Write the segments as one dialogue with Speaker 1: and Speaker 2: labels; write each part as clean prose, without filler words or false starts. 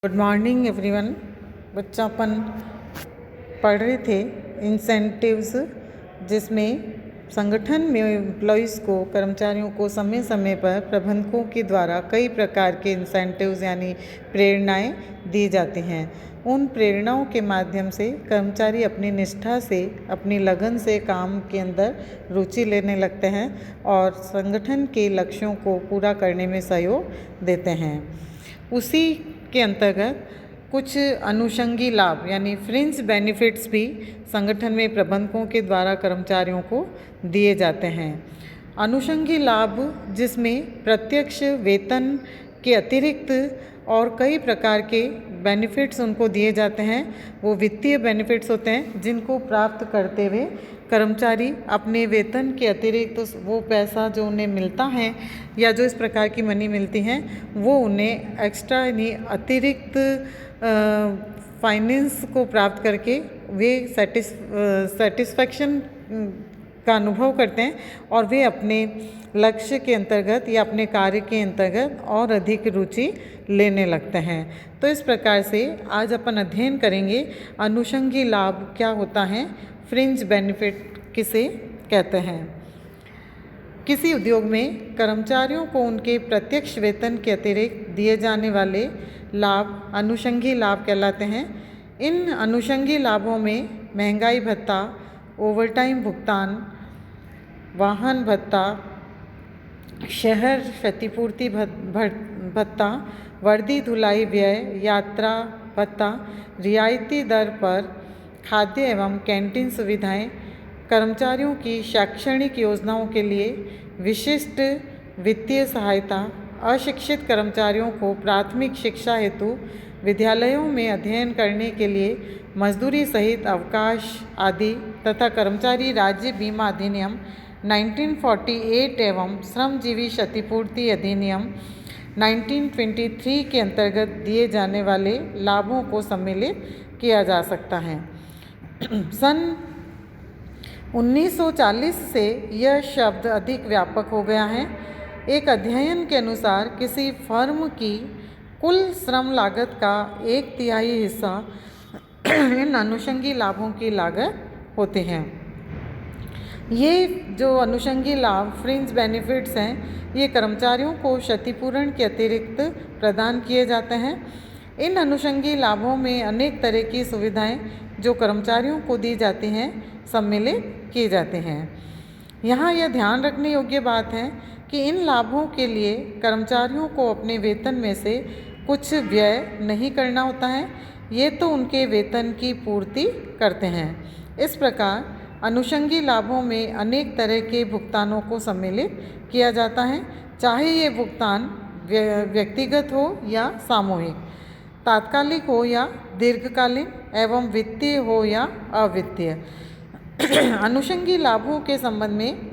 Speaker 1: Good morning everyone. बच्चा अपन पढ़ रहे थे इंसेंटिव्स, जिसमें संगठन में एम्प्लॉयज़ को, कर्मचारियों को समय समय पर प्रबंधकों के द्वारा कई प्रकार के इंसेंटिव्स यानी प्रेरणाएं दी जाती हैं। उन प्रेरणाओं के माध्यम से कर्मचारी अपनी निष्ठा से, अपनी लगन से काम के अंदर रुचि लेने लगते हैं और संगठन के लक्ष्यों को पूरा करने में सहयोग देते हैं। उसी के अंतर्गत कुछ अनुषंगी लाभ यानी फ्रिंज बेनिफिट्स भी संगठन में प्रबंधकों के द्वारा कर्मचारियों को दिए जाते हैं। अनुषंगी लाभ जिसमें प्रत्यक्ष वेतन के अतिरिक्त और कई प्रकार के बेनिफिट्स उनको दिए जाते हैं, वो वित्तीय बेनिफिट्स होते हैं जिनको प्राप्त करते हुए कर्मचारी अपने वेतन के अतिरिक्त वो पैसा जो उन्हें मिलता है या जो इस प्रकार की मनी मिलती हैं वो उन्हें एक्स्ट्रा यानी अतिरिक्त फाइनेंस को प्राप्त करके वे सेटिस्फैक्शन का अनुभव करते हैं और वे अपने लक्ष्य के अंतर्गत या अपने कार्य के अंतर्गत और अधिक रुचि लेने लगते हैं। तो इस प्रकार से आज अपन अध्ययन करेंगे अनुषंगी लाभ क्या होता है, फ्रिंज बेनिफिट किसे कहते हैं। किसी उद्योग में कर्मचारियों को उनके प्रत्यक्ष वेतन के अतिरिक्त दिए जाने वाले लाभ अनुषंगी लाभ कहलाते हैं। इन अनुषंगी लाभों में महंगाई भत्ता, ओवरटाइम भुगतान, वाहन भत्ता, शहर क्षतिपूर्ति भत्ता, वर्दी धुलाई व्यय, यात्रा भत्ता, रियायती दर पर खाद्य एवं कैंटीन सुविधाएं, कर्मचारियों की शैक्षणिक योजनाओं के लिए विशिष्ट वित्तीय सहायता, अशिक्षित कर्मचारियों को प्राथमिक शिक्षा हेतु विद्यालयों में अध्ययन करने के लिए मजदूरी सहित अवकाश आदि तथा कर्मचारी राज्य बीमा अधिनियम 1948 एवं श्रमजीवी क्षतिपूर्ति अधिनियम 1923 के अंतर्गत दिए जाने वाले लाभों को सम्मिलित किया जा सकता है। सन 1940 से यह शब्द अधिक व्यापक हो गया है। एक अध्ययन के अनुसार किसी फर्म की कुल श्रम लागत का 1/3 हिस्सा इन अनुषंगी लाभों की लागत होते हैं। ये जो अनुषंगी लाभ फ्रिंज बेनिफिट्स हैं, ये कर्मचारियों को क्षतिपूरण के अतिरिक्त प्रदान किए जाते हैं। इन अनुषंगी लाभों में अनेक तरह की सुविधाएं जो कर्मचारियों को दी जाती हैं सम्मिलित की जाती हैं। यहाँ यह ध्यान रखने योग्य बात है कि इन लाभों के लिए कर्मचारियों को अपने वेतन में से कुछ व्यय नहीं करना होता है, ये तो उनके वेतन की पूर्ति करते हैं। इस प्रकार अनुषंगी लाभों में अनेक तरह के भुगतानों को सम्मिलित किया जाता है, चाहे ये भुगतान व्यक्तिगत हो या सामूहिक, तात्कालिक हो या दीर्घकालीन एवं वित्तीय हो या अवित्तीय। अनुषंगी लाभों के संबंध में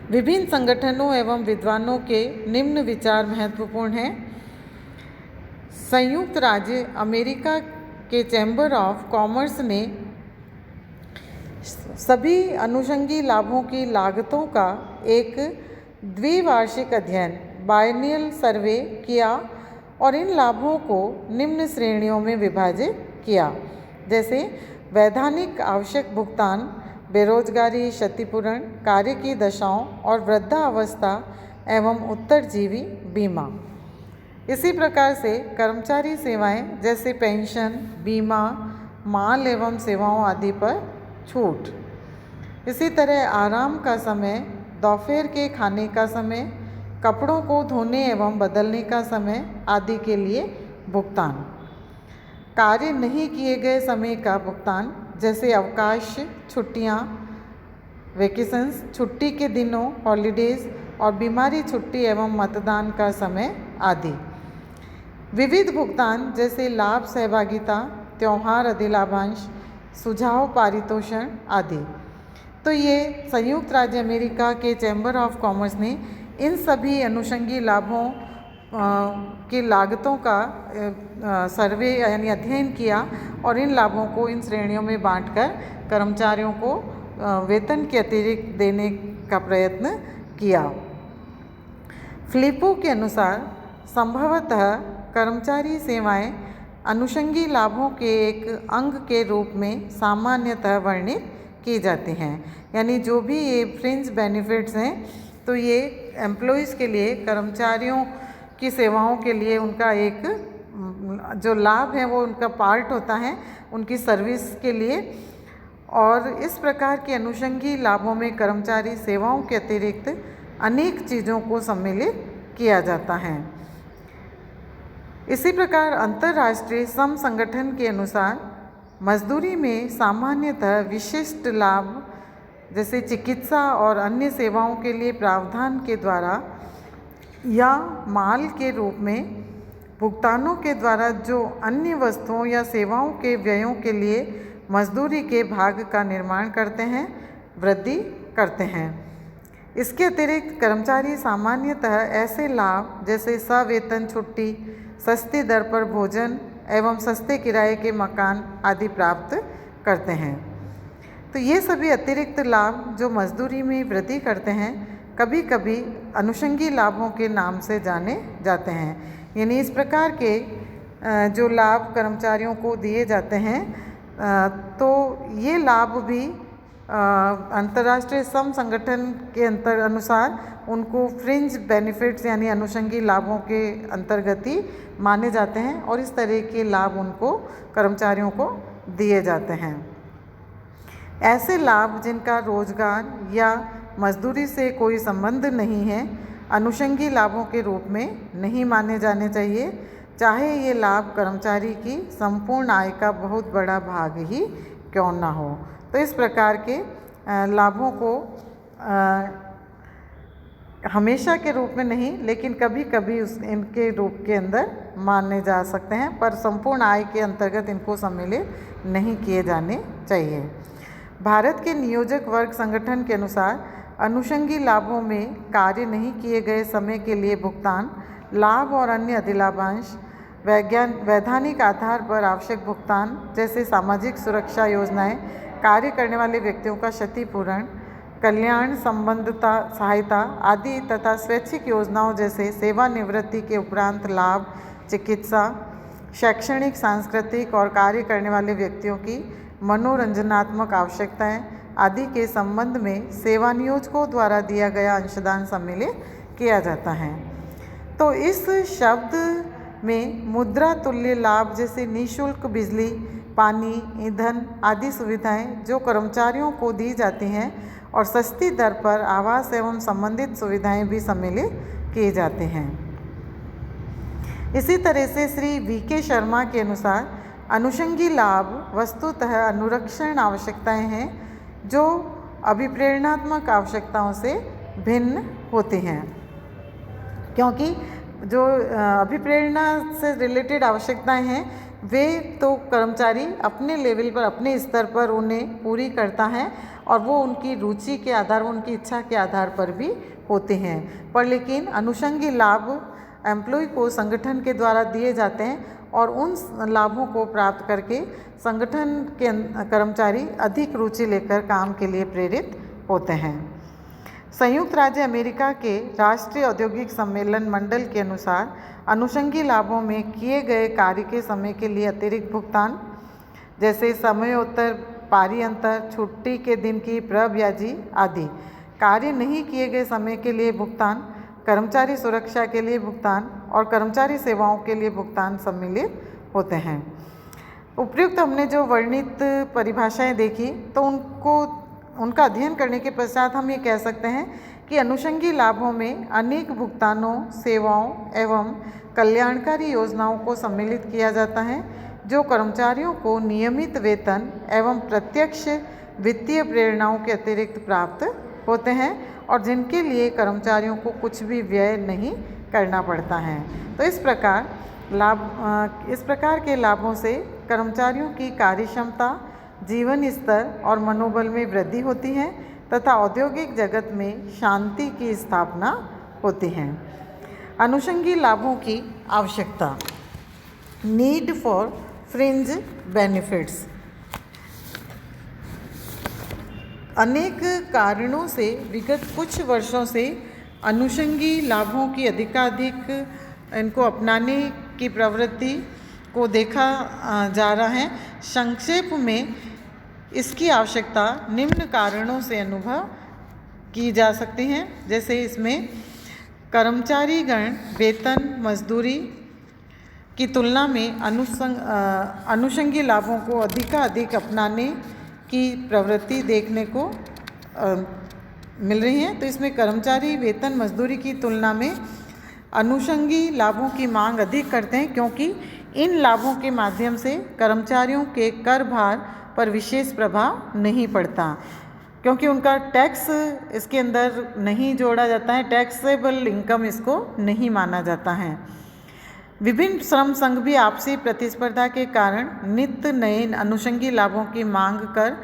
Speaker 1: विभिन्न संगठनों एवं विद्वानों के निम्न विचार महत्वपूर्ण हैं। संयुक्त राज्य अमेरिका के चैम्बर ऑफ कॉमर्स ने सभी अनुषंगी लाभों की लागतों का एक द्विवार्षिक अध्ययन बायनियल सर्वे किया और इन लाभों को निम्न श्रेणियों में विभाजित किया, जैसे वैधानिक आवश्यक भुगतान, बेरोजगारी क्षतिपूरण, कार्य की दशाओं और वृद्धावस्था एवं उत्तरजीवी बीमा। इसी प्रकार से कर्मचारी सेवाएं जैसे पेंशन, बीमा, माल एवं सेवाओं आदि पर छूट। इसी तरह आराम का समय, दोपहर के खाने का समय, कपड़ों को धोने एवं बदलने का समय आदि के लिए भुगतान। कार्य नहीं किए गए समय का भुगतान जैसे अवकाश, छुट्टियां, वेकेशंस, छुट्टी के दिनों, हॉलीडेज और बीमारी छुट्टी एवं मतदान का समय आदि। विविध भुगतान जैसे लाभ सहभागिता, त्यौहार अधिलाभांश, सुझाव पारितोषण आदि। तो ये संयुक्त राज्य अमेरिका के चैम्बर ऑफ कॉमर्स ने इन सभी अनुषंगी लाभों की लागतों का सर्वे यानी अध्ययन किया और इन लाभों को इन श्रेणियों में बांटकर कर्मचारियों को वेतन के अतिरिक्त देने का प्रयत्न किया। फिलिपो के अनुसार संभवतः कर्मचारी सेवाएं अनुषंगी लाभों के एक अंग के रूप में सामान्यतः वर्णित की जाती हैं। यानी जो भी ये फ्रिंज बेनिफिट्स हैं तो ये एम्प्लॉइज़ के लिए, कर्मचारियों की सेवाओं के लिए उनका एक जो लाभ है वो उनका पार्ट होता है उनकी सर्विस के लिए। और इस प्रकार के अनुषंगी लाभों में कर्मचारी सेवाओं के अतिरिक्त अनेक चीज़ों को सम्मिलित किया जाता है। इसी प्रकार अंतर्राष्ट्रीय श्रम संगठन के अनुसार मजदूरी में सामान्यतः विशिष्ट लाभ जैसे चिकित्सा और अन्य सेवाओं के लिए प्रावधान के द्वारा या माल के रूप में भुगतानों के द्वारा जो अन्य वस्तुओं या सेवाओं के व्ययों के लिए मजदूरी के भाग का निर्माण करते हैं, वृद्धि करते हैं। इसके अतिरिक्त कर्मचारी सामान्यतः ऐसे लाभ जैसे सवेतन छुट्टी, सस्ती दर पर भोजन एवं सस्ते किराए के मकान आदि प्राप्त करते हैं। तो ये सभी अतिरिक्त लाभ जो मजदूरी में वृद्धि करते हैं कभी कभी अनुषंगी लाभों के नाम से जाने जाते हैं। यानी इस प्रकार के जो लाभ कर्मचारियों को दिए जाते हैं तो ये लाभ भी अंतर्राष्ट्रीय श्रम संगठन के अनुसार उनको फ्रिंज बेनिफिट्स यानी अनुषंगी लाभों के अंतर्गत ही माने जाते हैं और इस तरह के लाभ उनको कर्मचारियों को दिए जाते हैं। ऐसे लाभ जिनका रोजगार या मजदूरी से कोई संबंध नहीं है अनुषंगी लाभों के रूप में नहीं माने जाने चाहिए, चाहे ये लाभ कर्मचारी की संपूर्ण आय का बहुत बड़ा भाग ही क्यों ना हो। तो इस प्रकार के लाभों को हमेशा के रूप में नहीं लेकिन कभी कभी इनके रूप के अंदर माने जा सकते हैं, पर संपूर्ण आय के अंतर्गत इनको सम्मिलित नहीं किए जाने चाहिए। भारत के नियोजक वर्ग संगठन के अनुसार अनुषंगी लाभों में कार्य नहीं किए गए समय के लिए भुगतान, लाभ और अन्य अधिलाभांश, वैधानिक आधार पर आवश्यक भुगतान जैसे सामाजिक सुरक्षा योजनाएं, कार्य करने वाले व्यक्तियों का क्षतिपूरण, कल्याण संबंधता सहायता आदि तथा स्वैच्छिक योजनाओं जैसे सेवानिवृत्ति के उपरांत लाभ, चिकित्सा, शैक्षणिक, सांस्कृतिक और कार्य करने वाले व्यक्तियों की मनोरंजनात्मक आवश्यकताएं आदि के संबंध में सेवा नियोजकों द्वारा दिया गया अंशदान सम्मिलित किया जाता है। तो इस शब्द में मुद्रा तुल्य लाभ जैसे निःशुल्क बिजली, पानी, ईंधन आदि सुविधाएं जो कर्मचारियों को दी जाती हैं और सस्ती दर पर आवास एवं संबंधित सुविधाएं भी सम्मिलित किए जाते हैं। इसी तरह से श्री वी.के. शर्मा के अनुसार अनुषंगी लाभ वस्तुतः अनुरक्षण आवश्यकताएं हैं जो अभिप्रेरणात्मक आवश्यकताओं से भिन्न होती हैं, क्योंकि जो अभिप्रेरणा से रिलेटेड आवश्यकताएं हैं वे तो कर्मचारी अपने लेवल पर, अपने स्तर पर उन्हें पूरी करता है और वो उनकी रुचि के आधार, उनकी इच्छा के आधार पर भी होते हैं। पर लेकिन अनुषंगी लाभ एम्प्लॉय को संगठन के द्वारा दिए जाते हैं और उन लाभों को प्राप्त करके संगठन के कर्मचारी अधिक रुचि लेकर काम के लिए प्रेरित होते हैं। संयुक्त राज्य अमेरिका के राष्ट्रीय औद्योगिक सम्मेलन मंडल के अनुसार अनुषंगी लाभों में किए गए कार्य के समय के लिए अतिरिक्त भुगतान जैसे समयोत्तर, पारी अंतर, छुट्टी के दिन की प्रब्याजी आदि, कार्य नहीं किए गए समय के लिए भुगतान, कर्मचारी सुरक्षा के लिए भुगतान और कर्मचारी सेवाओं के लिए भुगतान सम्मिलित होते हैं। उपयुक्त हमने जो वर्णित परिभाषाएं देखी तो उनका अध्ययन करने के पश्चात हम ये कह सकते हैं कि अनुषंगी लाभों में अनेक भुगतानों, सेवाओं एवं कल्याणकारी योजनाओं को सम्मिलित किया जाता है जो कर्मचारियों को नियमित वेतन एवं प्रत्यक्ष वित्तीय प्रेरणाओं के अतिरिक्त प्राप्त होते हैं और जिनके लिए कर्मचारियों को कुछ भी व्यय नहीं करना पड़ता है। तो इस प्रकार के लाभों से कर्मचारियों की कार्यक्षमता, जीवन स्तर और मनोबल में वृद्धि होती है तथा औद्योगिक जगत में शांति की स्थापना होती है। अनुषंगी लाभों की आवश्यकता, नीड फॉर फ्रिंज बेनिफिट्स। अनेक कारणों से विगत कुछ वर्षों से अनुषंगी लाभों की अधिकाधिक इनको अपनाने की प्रवृत्ति को देखा जा रहा है। संक्षेप में इसकी आवश्यकता निम्न कारणों से अनुभव की जा सकती हैं। जैसे इसमें कर्मचारीगण वेतन मजदूरी की तुलना में अनुषंगी लाभों को अधिकाधिक अपनाने की प्रवृत्ति देखने को मिल रही है। तो इसमें कर्मचारी वेतन मजदूरी की तुलना में अनुषंगी लाभों की मांग अधिक करते हैं, क्योंकि इन लाभों के माध्यम से कर्मचारियों के कर भार पर विशेष प्रभाव नहीं पड़ता, क्योंकि उनका टैक्स इसके अंदर नहीं जोड़ा जाता है, टैक्सेबल इनकम इसको नहीं माना जाता है। विभिन्न श्रम संघ भी आपसी प्रतिस्पर्धा के कारण नित्य नए अनुषंगी लाभों की मांग कर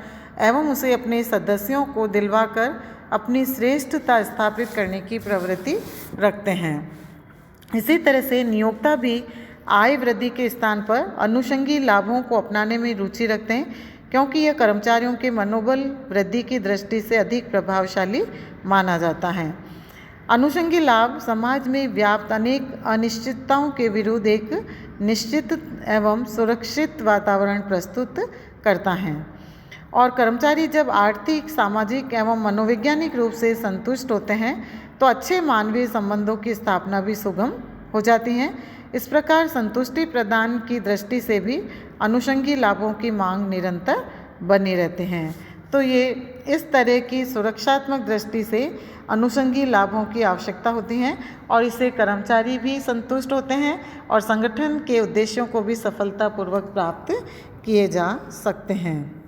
Speaker 1: एवं उसे अपने सदस्यों को दिलवाकर अपनी श्रेष्ठता स्थापित करने की प्रवृत्ति रखते हैं। इसी तरह से नियोक्ता भी आय वृद्धि के स्थान पर अनुषंगी लाभों को अपनाने में रुचि रखते हैं, क्योंकि यह कर्मचारियों के मनोबल वृद्धि की दृष्टि से अधिक प्रभावशाली माना जाता है। अनुषंगी लाभ समाज में व्याप्त अनेक अनिश्चितताओं के विरुद्ध एक निश्चित एवं सुरक्षित वातावरण प्रस्तुत करता है, और कर्मचारी जब आर्थिक सामाजिक एवं मनोवैज्ञानिक रूप से संतुष्ट होते हैं तो अच्छे मानवीय संबंधों की स्थापना भी सुगम हो जाती है। इस प्रकार संतुष्टि प्रदान की दृष्टि से भी अनुषंगी लाभों की मांग निरंतर बनी रहती हैं। तो ये इस तरह की सुरक्षात्मक दृष्टि से अनुषंगी लाभों की आवश्यकता होती है, और इससे कर्मचारी भी संतुष्ट होते हैं और संगठन के उद्देश्यों को भी सफलतापूर्वक प्राप्त किए जा सकते हैं।